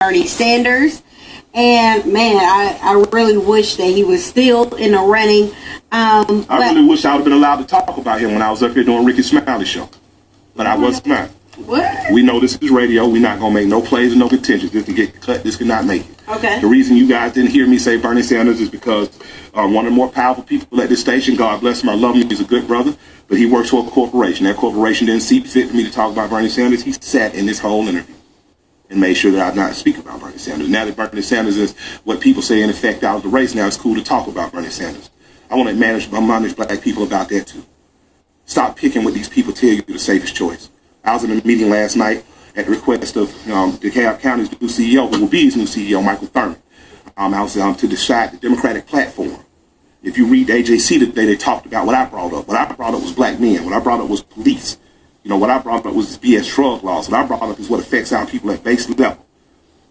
Bernie Sanders. And man, I really wish that he was still in the running. I really wish I would have been allowed to talk about him when I was up here doing Ricky Smiley show, but I was not. What? We know this is radio. We're not gonna make no plays and no contentions. This can get cut. This cannot make it. Okay. The reason you guys didn't hear me say Bernie Sanders is because one of the more powerful people at this station, God bless him, I love him, he's a good brother, but he works for a corporation. That corporation didn't see fit for me to talk about Bernie Sanders. He sat in this whole interview and made sure that I not speak about Bernie Sanders. Now that Bernie Sanders is what people say in effect out of the race, now it's cool to talk about Bernie Sanders. I want to admonish black people about that too. Stop picking what these people tell you the safest choice. I was in a meeting last night at the request of DeKalb County's new CEO, who will be his new CEO, Michael Thurman. I was to decide the Democratic platform. If you read the AJC today, they talked about what I brought up. What I brought up was black men. What I brought up was police. What I brought up was BS drug laws. What I brought up is what affects our people at base level.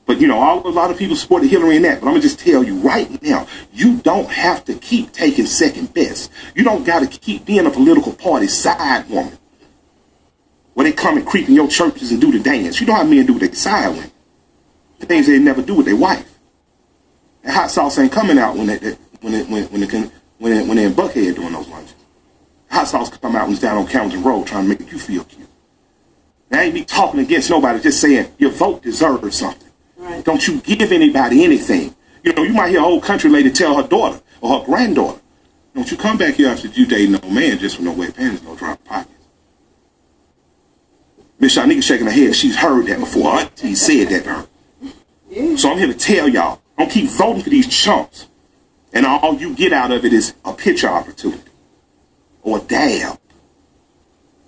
But, a lot of people supported Hillary in that. But I'm going to just tell you right now, you don't have to keep taking second best. You don't got to keep being a political party side woman where they come and creep in your churches and do the dance. You know how men do with their side women. The things they never do with their wife. And hot sauce ain't coming out when they're in Buckhead doing those lunches. Hot sauce come out when it's down on Camden Road trying to make you feel cute. I ain't be talking against nobody, just saying your vote deserves something. Right. Don't you give anybody anything. You might hear an old country lady tell her daughter or her granddaughter, don't you come back here after you dating no man just with no wet pants, no dry pockets. Miss Shanika shaking her head. She's heard that before. Auntie said that to her. Yeah. So I'm here to tell y'all, don't keep voting for these chumps. And all you get out of it is a picture opportunity. Or a dab.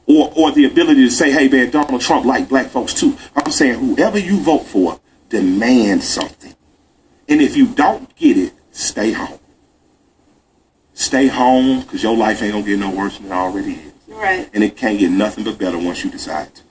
Or the ability to say, hey, man, Donald Trump like black folks too. I'm saying whoever you vote for, demand something. And if you don't get it, stay home. Stay home, because your life ain't going to get no worse than it already is. Right. And it can't get nothing but better once you decide to.